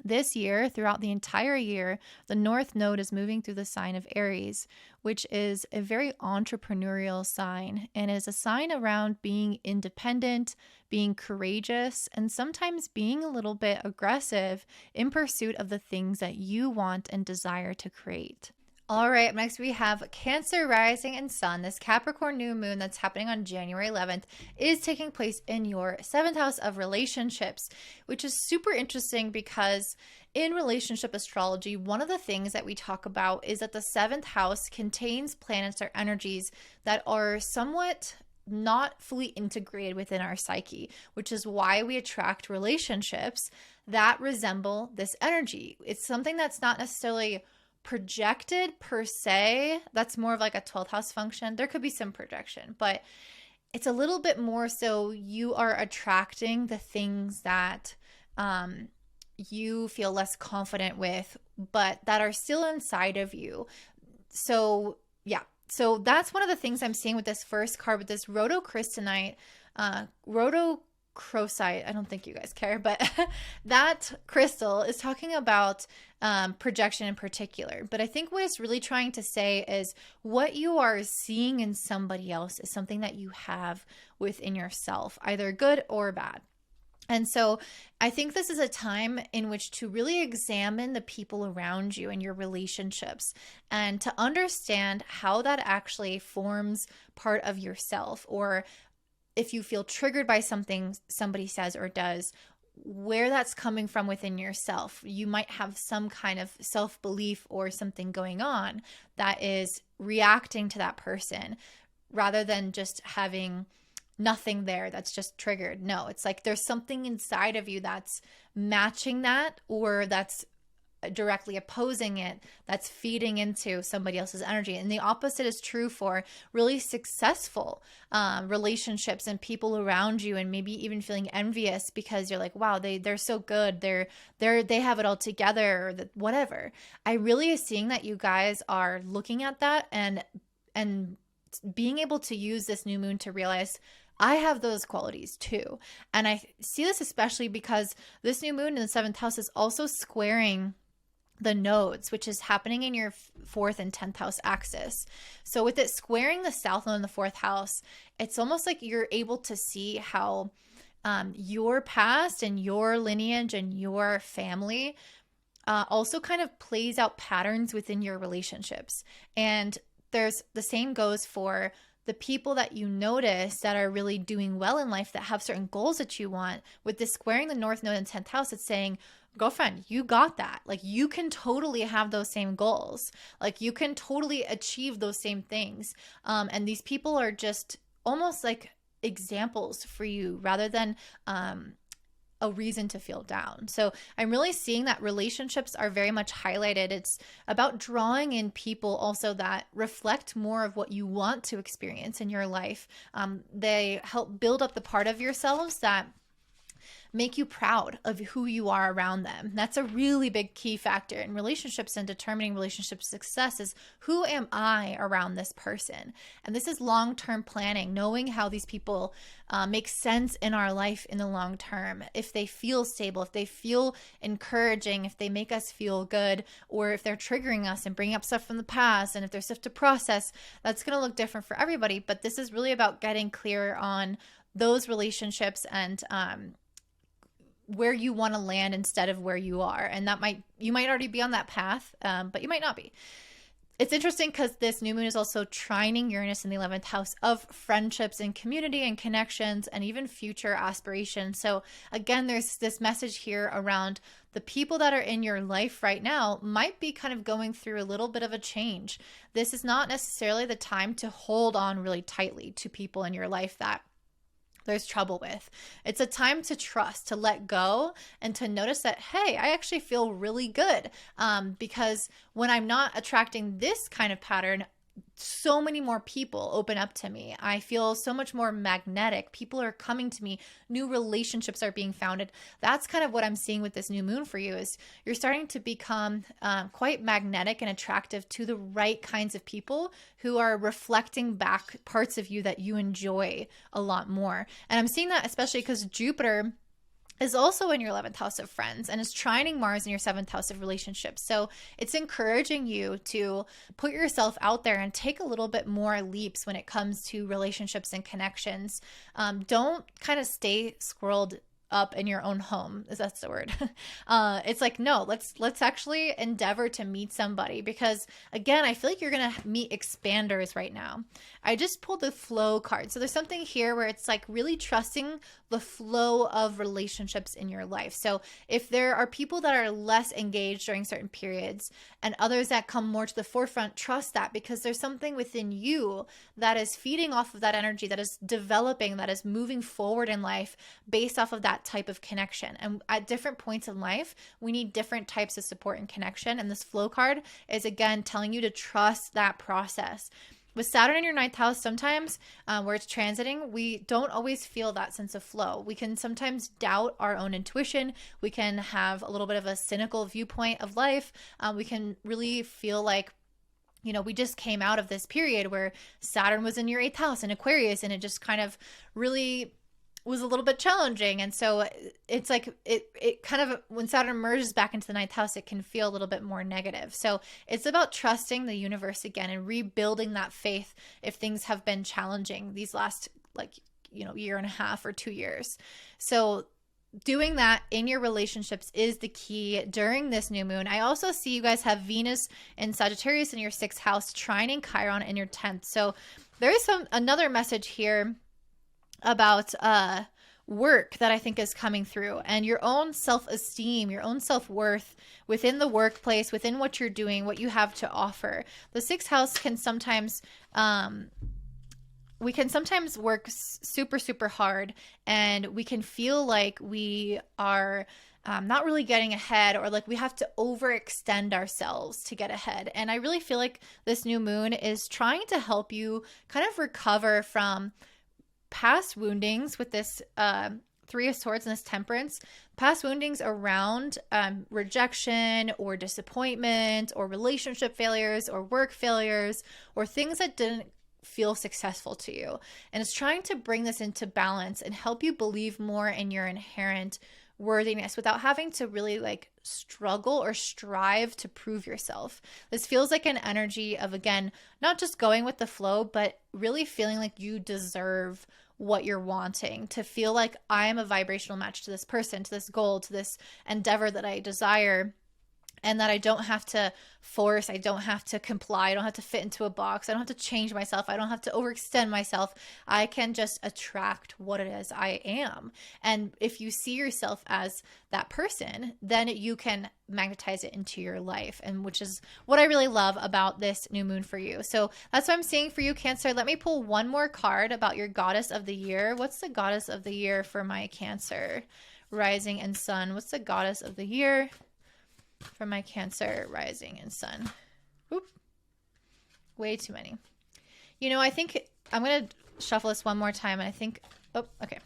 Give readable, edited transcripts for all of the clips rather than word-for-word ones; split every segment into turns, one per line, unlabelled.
This year, throughout the entire year, the North Node is moving through the sign of Aries, which is a very entrepreneurial sign and is a sign around being independent, being courageous, and sometimes being a little bit aggressive in pursuit of the things that you want and desire to create. All right, next we have Cancer rising and sun. This Capricorn new moon that's happening on January 11th is taking place in your 7th house of relationships, which is super interesting because in relationship astrology, one of the things that we talk about is that the 7th house contains planets or energies that are somewhat not fully integrated within our psyche, which is why we attract relationships that resemble this energy. It's something that's not necessarily projected per se. That's more of like a 12th house function. There could be some projection, but it's a little bit more so you are attracting the things that you feel less confident with, but that are still inside of you. So yeah, so that's one of the things I'm seeing with this first card, with this rhodocrystalline, rhodochrosite. I don't think you guys care, but that crystal is talking about projection in particular. But I think what it's really trying to say is what you are seeing in somebody else is something that you have within yourself, either good or bad. And so I think this is a time in which to really examine the people around you and your relationships and to understand how that actually forms part of yourself, or if you feel triggered by something somebody says or does, where that's coming from within yourself. You might have some kind of self-belief or something going on that is reacting to that person rather than just having nothing there that's just triggered. No, it's like there's something inside of you that's matching that, or that's directly opposing it, that's feeding into somebody else's energy. And the opposite is true for really successful relationships and people around you, and maybe even feeling envious because you're like, wow, they're so good, they have it all together, or whatever. I really is seeing that you guys are looking at that and being able to use this new moon to realize I have those qualities too. And I see this especially because this new moon in the 7th house is also squaring the nodes, which is happening in your 4th and 10th house axis. So with it squaring the south node in the 4th house, it's almost like you're able to see how your past and your lineage and your family also kind of plays out patterns within your relationships. And there's the same goes for the people that you notice that are really doing well in life, that have certain goals that you want. With this squaring the north node in 10th house, it's saying, girlfriend, you got that. Like, you can totally have those same goals. Like, you can totally achieve those same things. And these people are just almost like examples for you rather than a reason to feel down. So I'm really seeing that relationships are very much highlighted. It's about drawing in people also that reflect more of what you want to experience in your life. They help build up the part of yourselves that make you proud of who you are around them. That's a really big key factor in relationships and determining relationship success is, who am I around this person? And this is long-term planning, knowing how these people make sense in our life in the long term. If they feel stable, if they feel encouraging, if they make us feel good, or if they're triggering us and bringing up stuff from the past, and if there's stuff to process, that's going to look different for everybody. But this is really about getting clear on those relationships and where you want to land instead of where you are. And you might already be on that path, but you might not be. It's interesting because this new moon is also trining Uranus in the 11th house of friendships and community and connections and even future aspirations. So again, there's this message here around the people that are in your life right now might be kind of going through a little bit of a change. This is not necessarily the time to hold on really tightly to people in your life that there's trouble with. It's a time to trust, to let go, and to notice that, hey, I actually feel really good because when I'm not attracting this kind of pattern, so many more people open up to me. I feel so much more magnetic. People are coming to me. New relationships are being founded. That's kind of what I'm seeing with this new moon for you, is you're starting to become quite magnetic and attractive to the right kinds of people who are reflecting back parts of you that you enjoy a lot more. And I'm seeing that especially because Jupiter is also in your 11th house of friends and is trining Mars in your 7th house of relationships. So it's encouraging you to put yourself out there and take a little bit more leaps when it comes to relationships and connections. Don't kind of stay squirreled up in your own home, is that's the word. It's like, no, let's actually endeavor to meet somebody, because again, I feel like you're gonna meet expanders right now. I just pulled the flow card. So there's something here where it's like really trusting the flow of relationships in your life. So if there are people that are less engaged during certain periods and others that come more to the forefront, trust that, because there's something within you that is feeding off of that energy, that is developing, that is moving forward in life based off of that type of connection. And at different points in life, we need different types of support and connection. And this flow card is again telling you to trust that process. With Saturn in your 9th house, sometimes where it's transiting, we don't always feel that sense of flow. We can sometimes doubt our own intuition. We can have a little bit of a cynical viewpoint of life. We can really feel like, you know, we just came out of this period where Saturn was in your 8th house in Aquarius, and it just kind of really was a little bit challenging. And so it's like it kind of, when Saturn merges back into the 9th house, it can feel a little bit more negative. So it's about trusting the universe again and rebuilding that faith if things have been challenging these last, like, you know, year and a half or 2 years. So doing that in your relationships is the key during this new moon. I also see you guys have Venus and Sagittarius in your 6th house, trining Chiron in your 10th. So there is another message here about work that I think is coming through, and your own self-esteem, your own self-worth within the workplace, within what you're doing, what you have to offer. The 6th house can sometimes we can sometimes work super, super hard, and we can feel like we are not really getting ahead, or like we have to overextend ourselves to get ahead. And I really feel like this new moon is trying to help you kind of recover from past woundings with this 3 of Swords and this Temperance, past woundings around rejection or disappointment or relationship failures or work failures or things that didn't feel successful to you. And it's trying to bring this into balance and help you believe more in your inherent worthiness without having to really like struggle or strive to prove yourself. This feels like an energy of, again, not just going with the flow, but really feeling like you deserve what you're wanting, to feel like I am a vibrational match to this person, to this goal, to this endeavor that I desire, and that I don't have to force, I don't have to comply, I don't have to fit into a box, I don't have to change myself, I don't have to overextend myself. I can just attract what it is I am. And if you see yourself as that person, then you can magnetize it into your life, and which is what I really love about this new moon for you. So that's what I'm seeing for you, Cancer. Let me pull one more card about your goddess of the year. What's the goddess of the year for my Cancer rising and sun? What's the goddess of the year for my Cancer rising and sun? Oop. Way too many. You know, I think I'm going to shuffle this one more time, and I think, oh, okay.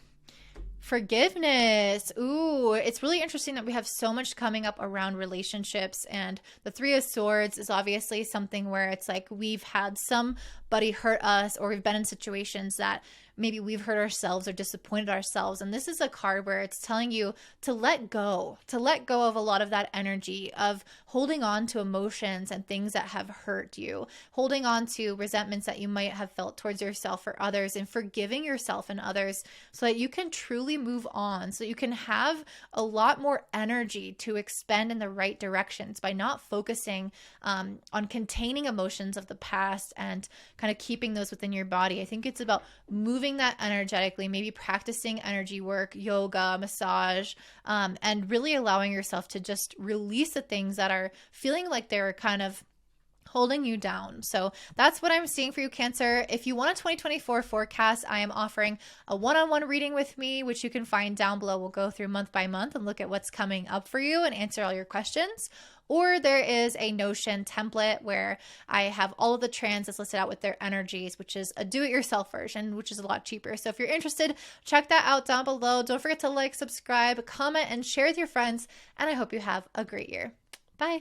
Forgiveness. Ooh, it's really interesting that we have so much coming up around relationships, and the 3 of Swords is obviously something where it's like we've had somebody hurt us, or we've been in situations that maybe we've hurt ourselves or disappointed ourselves. And this is a card where it's telling you to let go of a lot of that energy of holding on to emotions and things that have hurt you, holding on to resentments that you might have felt towards yourself or others, and forgiving yourself and others so that you can truly move on, so you can have a lot more energy to expend in the right directions by not focusing on containing emotions of the past and kind of keeping those within your body. I think it's about moving that energetically, maybe practicing energy work, yoga, massage, and really allowing yourself to just release the things that are feeling like they're kind of holding you down. So that's what I'm seeing for you, Cancer. If you want a 2024 forecast, I am offering a one-on-one reading with me, which you can find down below. We'll go through month by month and look at what's coming up for you and answer all your questions. Or there is a Notion template where I have all of the transits listed out with their energies, which is a do-it-yourself version, which is a lot cheaper. So if you're interested, check that out down below. Don't forget to like, subscribe, comment, and share with your friends. And I hope you have a great year. Bye.